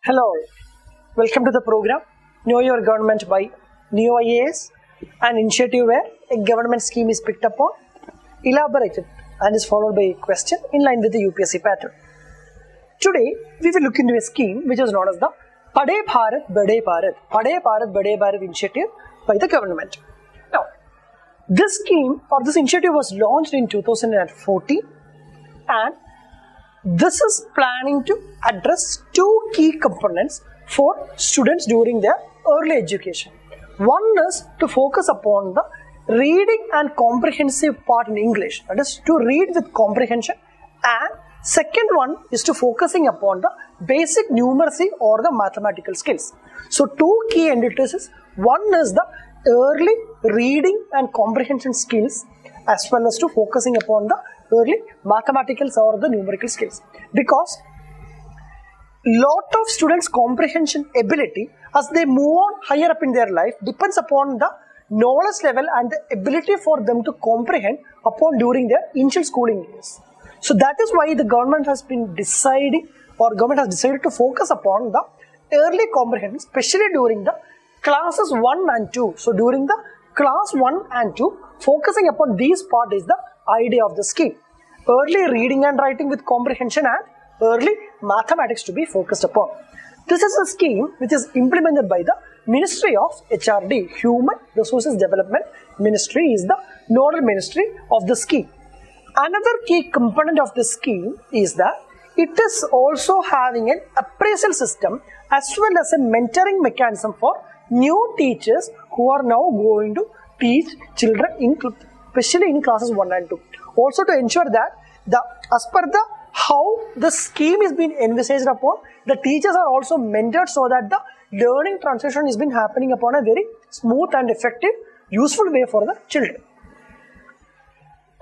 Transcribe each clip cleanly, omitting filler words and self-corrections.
Hello all, welcome to the program Know Your Government by Ekam IAS, an initiative where a government scheme is picked up on, elaborated and is followed by a question in line with the UPSC pattern. Today we will look into a scheme which is known as the Padhe Bharat Badhe Bharat, Padhe Bharat Badhe Bharat initiative by the government. Now, this scheme or this initiative was launched in 2014 and this is planning to address two key components for students during their early education. One is to focus upon the reading and comprehensive part in English, that is to read with comprehension, and second one is to focusing upon the basic numeracy or the mathematical skills. So two key entities, one is the early reading and comprehension skills as well as to focusing upon the early mathematical or the numerical skills, because lot of students' comprehension ability as they move on higher up in their life depends upon the knowledge level and the ability for them to comprehend upon during their initial schooling years. So that is why the government has been deciding or government has decided to focus upon the early comprehension, especially during the classes 1 and 2. So during the class 1 and 2, focusing upon these part is the idea of the scheme. Early reading and writing with comprehension and early mathematics to be focused upon. This is a scheme which is implemented by the Ministry of HRD, Human Resources Development Ministry is the nodal ministry of the scheme. Another key component of the scheme is that it is also having an appraisal system as well as a mentoring mechanism for new teachers who are now going to teach children especially in classes 1 and 2. Also to ensure that as per the how the scheme is being envisaged upon, the teachers are also mentored so that the learning transition has been happening upon a very smooth and effective, useful way for the children.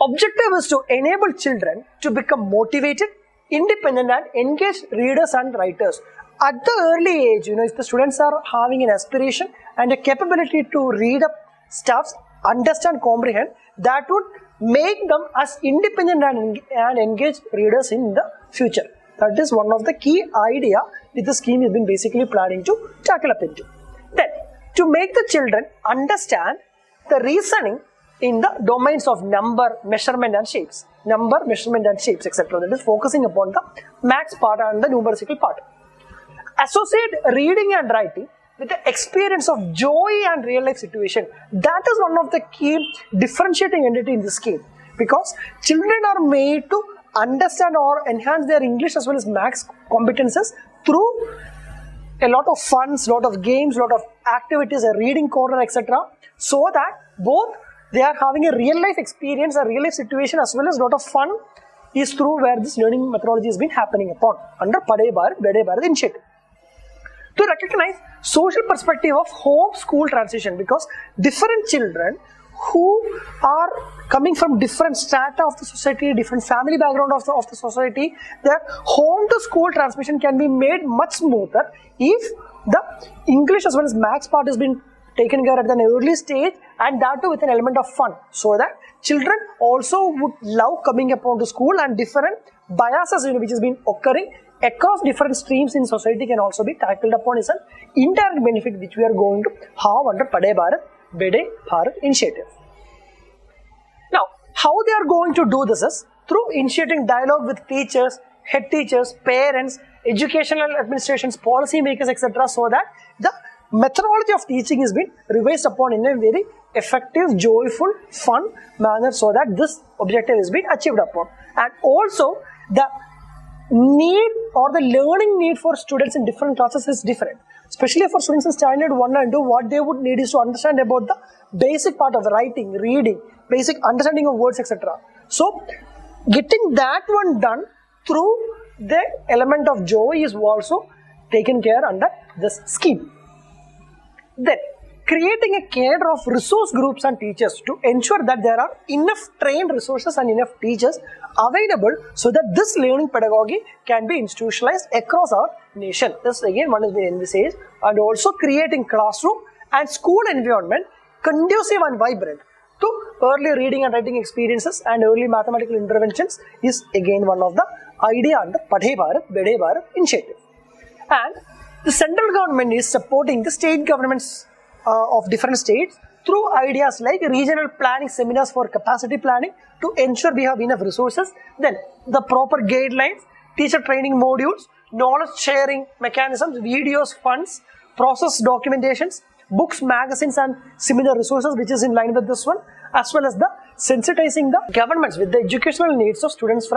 Objective is to enable children to become motivated, independent and engaged readers and writers. At the early age, if the students are having an aspiration and a capability to read up stuffs, understand, comprehend, that would make them as independent and engaged readers in the future. That is one of the key idea that the scheme has been basically planning to tackle up into. Then, to make the children understand the reasoning in the domains of number, measurement and shapes. Number, measurement and shapes, etc. That is focusing upon the maths part and the numerical part. Associate reading and writing with the experience of joy and real life situation. That is one of the key differentiating entity in this scheme, because children are made to understand or enhance their English as well as maths competences through a lot of funs, lot of games, lot of activities, a reading corner, etc. So that both they are having a real life experience, a real life situation as well as lot of fun is through where this learning methodology has been happening upon under Padhe Bharat Badhe Bharat initiative. To recognize social perspective of home school transition, because different children who are coming from different strata of the society, different family background of the society, their home to school transmission can be made much smoother if the English as well as maths part has been taken care at an early stage, and that too with an element of fun, so that children also would love coming upon to school, and different biases which has been occurring across different streams in society can also be tackled upon is an indirect benefit which we are going to have under Padhe Bharat Badhe Bharat initiative. Now, how they are going to do this is through initiating dialogue with teachers, head teachers, parents, educational administrations, policy makers, etc. so that the methodology of teaching is being revised upon in a very effective, joyful, fun manner so that this objective is being achieved upon. And also the need or the learning need for students in different classes is different. Especially for students in standard 1 and 2, what they would need is to understand about the basic part of writing, reading, basic understanding of words, etc. So, getting that one done through the element of joy is also taken care under this scheme. Then, creating a cadre of resource groups and teachers to ensure that there are enough trained resources and enough teachers available so that this learning pedagogy can be institutionalized across our nation. This again one has been envisaged, and also creating classroom and school environment conducive and vibrant to early reading and writing experiences and early mathematical interventions is again one of the idea under Padhe Bharat Badhe Bharat initiative. And The central government is supporting the state governments of different states through ideas like regional planning seminars for capacity planning to ensure we have enough resources, then the proper guidelines, teacher training modules, knowledge sharing mechanisms, videos, funds, process documentations, books, magazines and similar resources, which is in line with this one, as well as the sensitizing the governments with the educational needs of students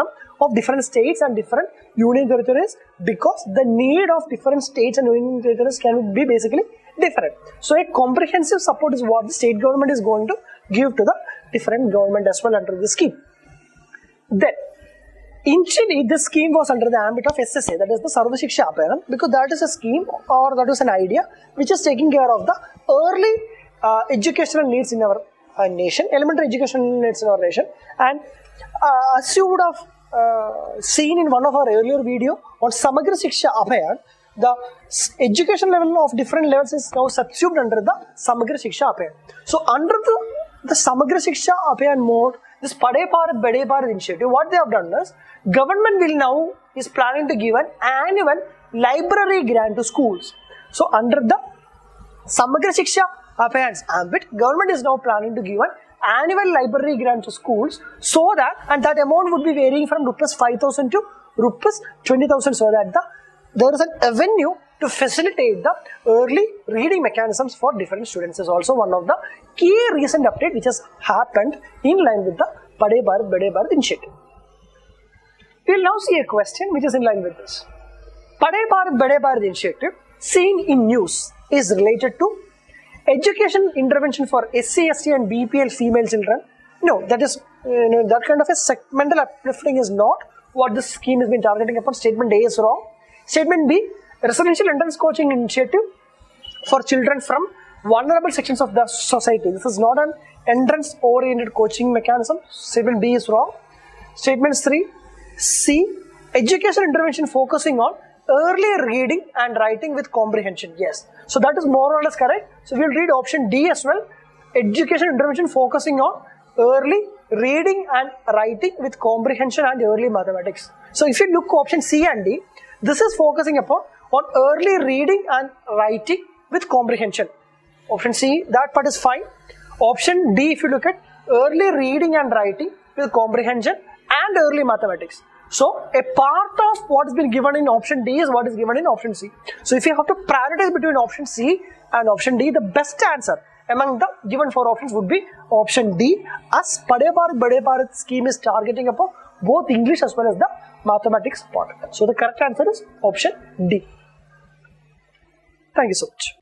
of different states and different union territories, because the need of different states and union territories can be basically different. So a comprehensive support is what the state government is going to give to the different government as well under the scheme. Then initially this scheme was under the ambit of SSA, that is the Sarva Shiksha Abhiyan, because that is a scheme or that is an idea which is taking care of the early educational needs in our nation, elementary educational needs in our nation. And as you would have seen in one of our earlier video on Samagra Shiksha Abhiyan, the education level of different levels is now subsumed under the Samagra Shiksha Abhiyan. So under the Samagra Shiksha Abhiyan mode, this Padhe Bharat Badhe Bharat initiative, what they have done is, government will now is planning to give an annual library grant to schools. So under the Samagra Shiksha Abhiyan's ambit, government is now planning to give an annual library grant to schools, so that, and that amount would be varying from Rs 5,000 to Rs 20,000, so that there is an avenue to facilitate the early reading mechanisms for different students is also one of the key recent update which has happened in line with the Padhe Bharat Badhe Bharat initiative. We will now see a question which is in line with this. Padhe Bharat Badhe Bharat initiative seen in news is related to education intervention for SC, ST and BPL female children. No, that is that kind of a segmental uplifting is not what this scheme has been targeting upon. Statement A is wrong. Statement B, residential entrance coaching initiative for children from vulnerable sections of the society. This is not an entrance oriented coaching mechanism. Statement B is wrong. Statement C, education intervention focusing on early reading and writing with comprehension. Yes. So that is more or less correct. So we will read option D as well. Education intervention focusing on early reading and writing with comprehension and early mathematics. So if you look option C and D, this is focusing upon on early reading and writing with comprehension. Option C, that part is fine. Option D, if you look at early reading and writing with comprehension and early mathematics. So a part of what has been given in option D is what is given in option C. So if you have to prioritize between option C and option D, the best answer among the given four options would be option D, as Padhe Bharat Badhe Bharat scheme is targeting upon both English as well as the mathematics part. So the correct answer is option D. Thank you so much.